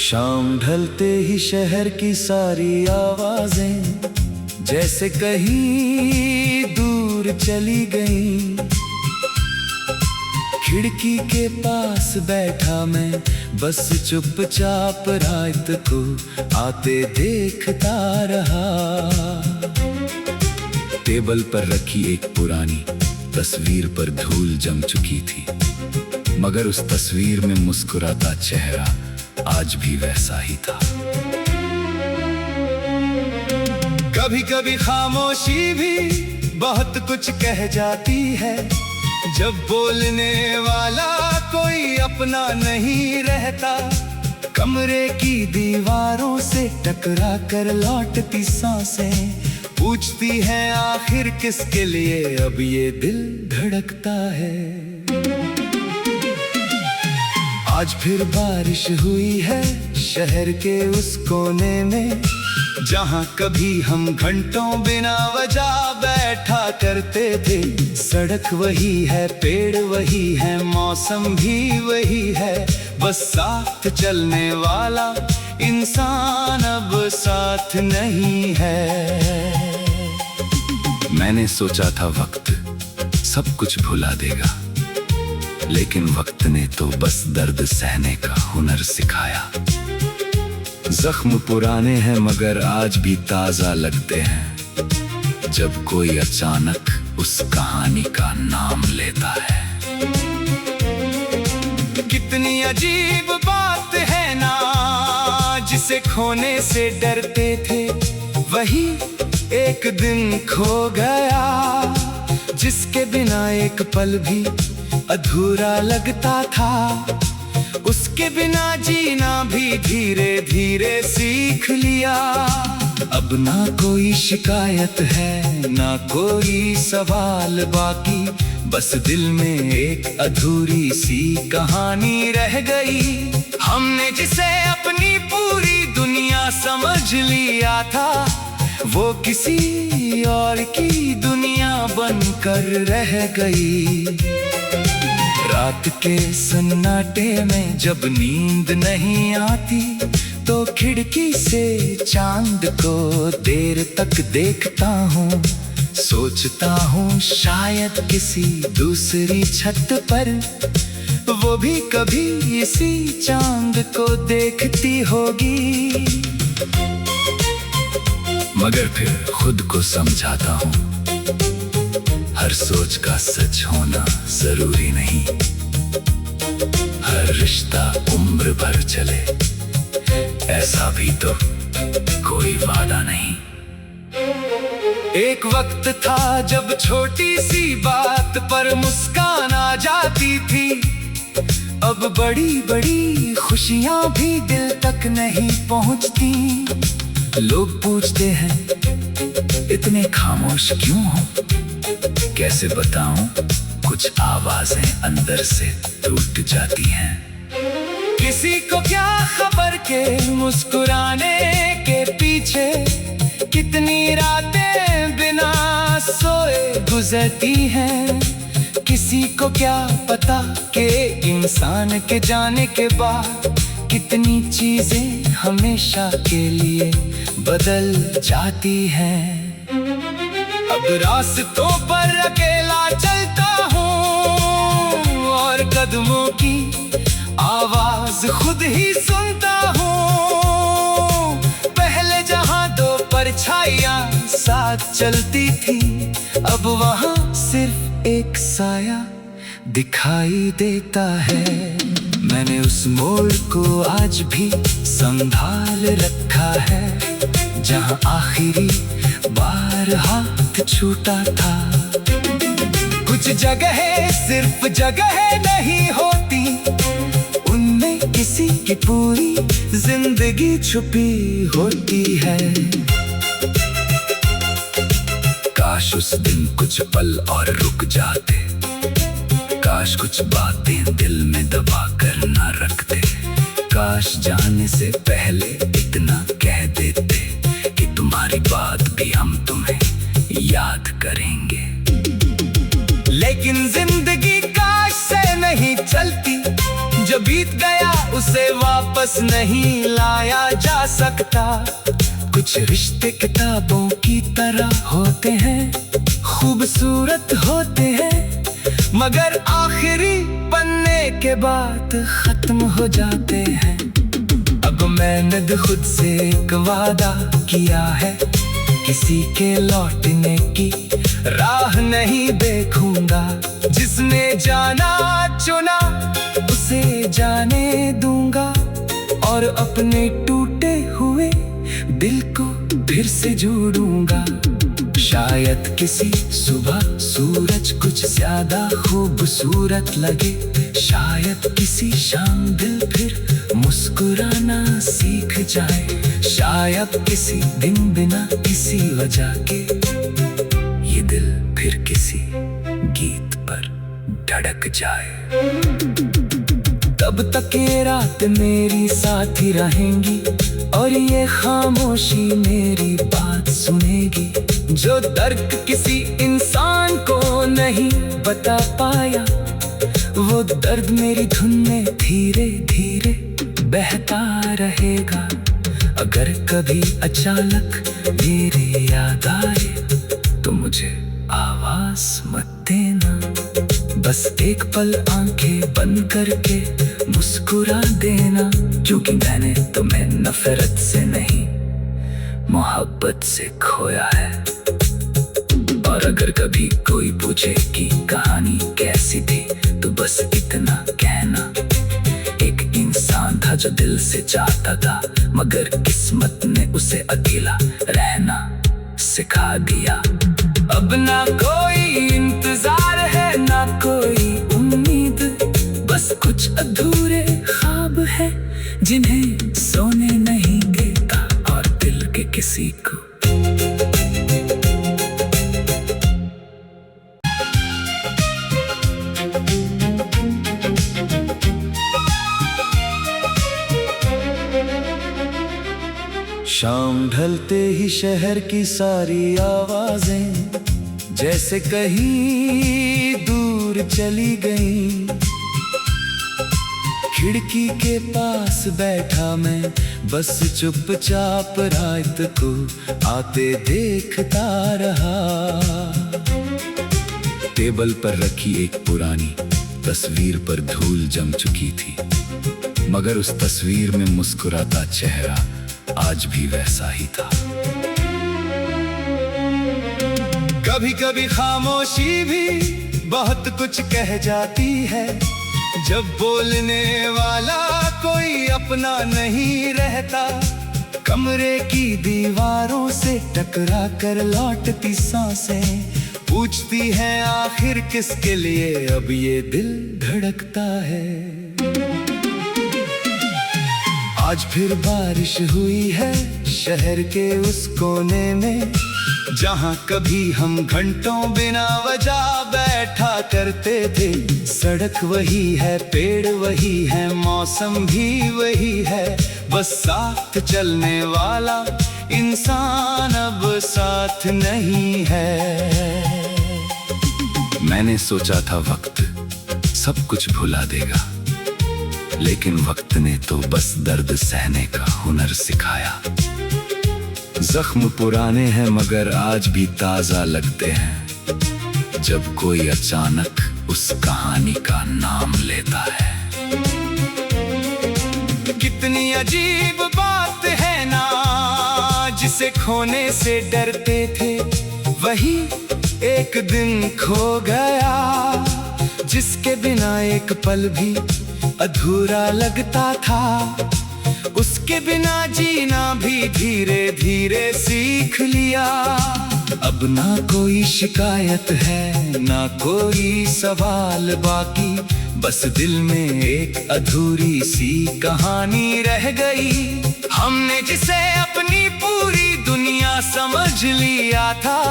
शाम ढलते ही शहर की सारी आवाजें जैसे कहीं दूर चली गई। खिड़की के पास बैठा मैं बस चुपचाप रात को आते देखता रहा। टेबल पर रखी एक पुरानी तस्वीर पर धूल जम चुकी थी, मगर उस तस्वीर में मुस्कुराता चेहरा आज भी वैसा ही था। कभी कभी खामोशी भी बहुत कुछ कह जाती है, जब बोलने वाला कोई अपना नहीं रहता। कमरे की दीवारों से टकरा कर लौटती सांसें पूछती हैं आखिर किसके लिए अब ये दिल धड़कता है। आज फिर बारिश हुई है शहर के उस कोने में, जहां कभी हम घंटों बिना वजह बैठा करते थे। सड़क वही है, पेड़ वही है, मौसम भी वही है, बस साथ चलने वाला इंसान अब साथ नहीं है। मैंने सोचा था वक्त सब कुछ भुला देगा, लेकिन वक्त ने तो बस दर्द सहने का हुनर सिखाया। जख्म पुराने हैं मगर आज भी ताजा लगते हैं, जब कोई अचानक उस कहानी का नाम लेता है। कितनी अजीब बात है ना, जिसे खोने से डरते थे वही एक दिन खो गया। जिसके बिना एक पल भी अधूरा लगता था, उसके बिना जीना भी धीरे धीरे सीख लिया। अब ना कोई शिकायत है ना कोई सवाल बाकी, बस दिल में एक अधूरी सी कहानी रह गई। हमने जिसे अपनी पूरी दुनिया समझ लिया था, वो किसी और की दुनिया बनकर रह गई। रात के सन्नाटे में जब नींद नहीं आती, तो खिड़की से चांद को देर तक देखता हूँ। सोचता हूँ शायद किसी दूसरी छत पर वो भी कभी इसी चांद को देखती होगी। मगर फिर खुद को समझाता हूँ, हर सोच का सच होना जरूरी नहीं। हर रिश्ता उम्र भर चले ऐसा भी तो कोई वादा नहीं। एक वक्त था जब छोटी सी बात पर मुस्कान आ जाती थी, अब बड़ी बड़ी खुशियां भी दिल तक नहीं पहुंचती। लोग पूछते हैं इतने खामोश क्यों हो, कैसे बताऊं, कुछ आवाजें अंदर से टूट जाती हैं। किसी को क्या खबर के मुस्कुराने के पीछे कितनी रातें बिना सोए गुजरती हैं। किसी को क्या पता कि इंसान के जाने के बाद कितनी चीजें हमेशा के लिए बदल जाती हैं। अब रास्तों पर अकेला चलता हूँ और कदमों की आवाज खुद ही सुनता हूँ। पहले जहाँ दो परछाइयाँ साथ चलती थी, अब वहाँ सिर्फ एक साया दिखाई देता है। मैंने उस मोड़ को आज भी संभाल रखा है, जहाँ आखिरी बार हाथ छूटा था। कुछ जगह सिर्फ जगह नहीं होती, उनमें किसी की पूरी जिंदगी छुपी होती है। काश उस दिन कुछ पल और रुक जाते, काश कुछ बातें दिल में दबा कर ना रखते। काश जाने से पहले इतना कह देते कि तुम्हारी बात भी हम तुम्हें याद करेंगे। लेकिन जिंदगी काश से नहीं चलती, जो बीत गया उसे वापस नहीं लाया जा सकता। कुछ रिश्ते किताबों की तरह होते हैं, खूबसूरत होते हैं, मगर आखिरी पन्ने के बाद खत्म हो जाते हैं। अब मैंने खुद से एक वादा किया है, किसी के लौटने की राह नहीं देखूंगा। जिसने जाना चुना उसे जाने दूंगा, और अपने टूटे हुए दिल को फिर से जोड़ूंगा। शायद किसी सुबह सूरज कुछ ज्यादा खूबसूरत लगे, शायद किसी शाम दिल फिर मुस्कुराना सीख जाए, शायद किसी दिन बिना किसी वजह के ये दिल फिर किसी गीत पर धड़क जाए। तब तक ये रात मेरी साथी रहेंगी, और ये खामोशी मेरी बात सुनेगी। जो दर्द किसी इंसान को नहीं बता पाया, वो दर्द मेरी धुन में धीरे धीरे बहता रहेगा। अगर कभी अचानक मेरी याद आए तो मुझे आवाज मत देना, बस एक पल आंखें बंद करके मुस्कुरा देना। क्योंकि मैंने तुम्हें नफरत से नहीं, मोहब्बत से खोया है। और अगर कभी कोई पूछे कि कहानी कैसी थी, तो बस इतना कहना, एक इंसान था जो दिल से चाहता था, मगर किस्मत ने उसे अकेला रहना सिखा दिया। अब ना कोई इंतजार है, ना कोई उम्मीद, बस कुछ अधूरे ख्वाब है जिन्हें सोने नहीं देता, और दिल के किसी को शाम ढलते ही शहर की सारी आवाजें जैसे कहीं दूर चली गई। खिड़की के पास बैठा मैं बस चुपचाप रात को आते देखता रहा। टेबल पर रखी एक पुरानी तस्वीर पर धूल जम चुकी थी, मगर उस तस्वीर में मुस्कुराता चेहरा आज भी वैसा ही था। कभी कभी खामोशी भी बहुत कुछ कह जाती है, जब बोलने वाला कोई अपना नहीं रहता। कमरे की दीवारों से टकरा कर लौटती सांसें पूछती हैं आखिर किसके लिए अब ये दिल धड़कता है। आज फिर बारिश हुई है शहर के उस कोने में, जहाँ कभी हम घंटों बिना वजह बैठा करते थे। सड़क वही है, पेड़ वही है, मौसम भी वही है, बस साथ चलने वाला इंसान अब साथ नहीं है। मैंने सोचा था वक्त सब कुछ भुला देगा, लेकिन वक्त ने तो बस दर्द सहने का हुनर सिखाया। जख्म पुराने हैं मगर आज भी ताजा लगते हैं, जब कोई अचानक उस कहानी का नाम लेता है। कितनी अजीब बात है ना, जिसे खोने से डरते थे वही एक दिन खो गया। जिसके बिना एक पल भी अधूरा लगता था, उसके बिना जीना भी धीरे धीरे सीख लिया। अब ना कोई शिकायत है, ना कोई सवाल बाकी, बस दिल में एक अधूरी सी कहानी रह गई। हमने जिसे अपनी पूरी दुनिया समझ लिया था,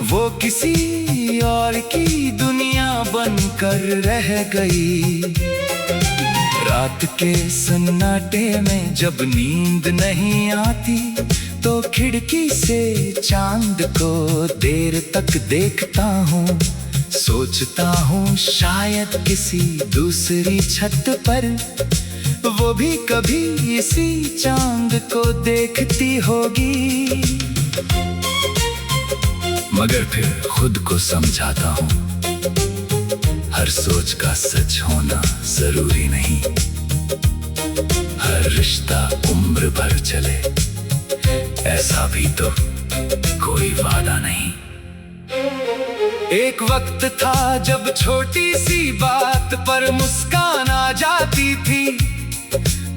वो किसी और की दुनिया बनकर रह गई। रात के सन्नाटे में जब नींद नहीं आती, तो खिड़की से चांद को देर तक देखता हूँ। सोचता हूँ शायद किसी दूसरी छत पर वो भी कभी इसी चांद को देखती होगी। मगर फिर खुद को समझाता हूँ हर सोच का सच होना जरूरी नहीं, हर रिश्ता उम्र भर चले ऐसा भी तो कोई वादा नहीं। एक वक्त था जब छोटी सी बात पर मुस्कान आ जाती थी,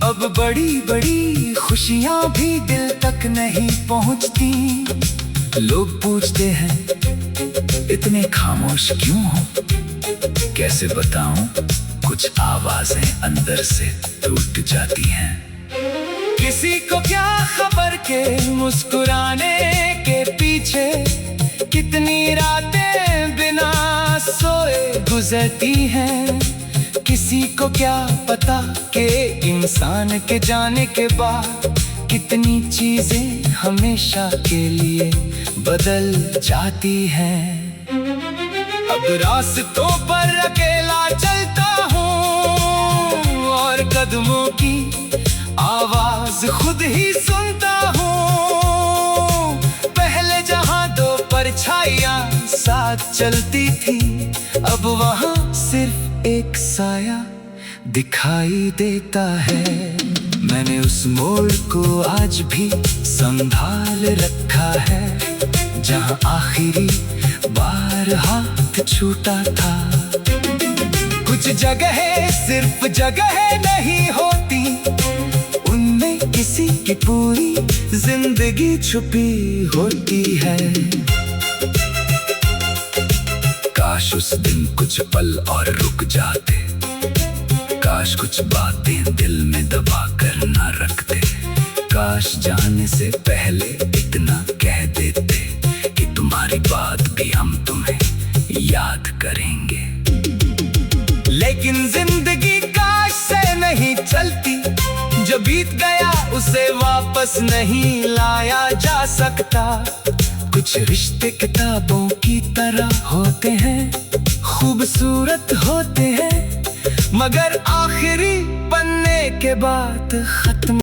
अब बड़ी बड़ी खुशियां भी दिल तक नहीं पहुंचती। लोग पूछते हैं इतने खामोश क्यों हो, कैसे बताऊं कुछ आवाजें अंदर से टूट जाती हैं। किसी को क्या खबर के मुस्कुराने के पीछे कितनी रातें बिना सोए गुजरती हैं। किसी को क्या पता कि इंसान के जाने के बाद कितनी चीजें हमेशा के लिए बदल जाती हैं। अब रास्तों पर अकेला चलता हूँ और कदमों की आवाज खुद ही सुनता हूँ। पहले जहाँ दो परछाइयाँ साथ चलती थी, अब वहाँ सिर्फ एक साया दिखाई देता है। मैंने उस मोड़ को आज भी संभाल रखा है जहाँ आखिरी बार हाथ छूटा था। कुछ जगह सिर्फ जगह नहीं होती, उनमें किसी की पूरी जिंदगी छुपी होती है। काश उस दिन कुछ पल और रुक जाते, काश कुछ बातें दिल में दबा कर ना रखते, काश जाने से पहले इतना कह देते कि तुम्हारी बात भी हम तुम्हें याद करेंगे। लेकिन जिंदगी काश से नहीं चलती, जो बीत गया उसे वापस नहीं लाया जा सकता। कुछ रिश्ते किताबों की तरह होते हैं, खूबसूरत होते हैं, मगर आखिरी पन्ने के बाद खत्म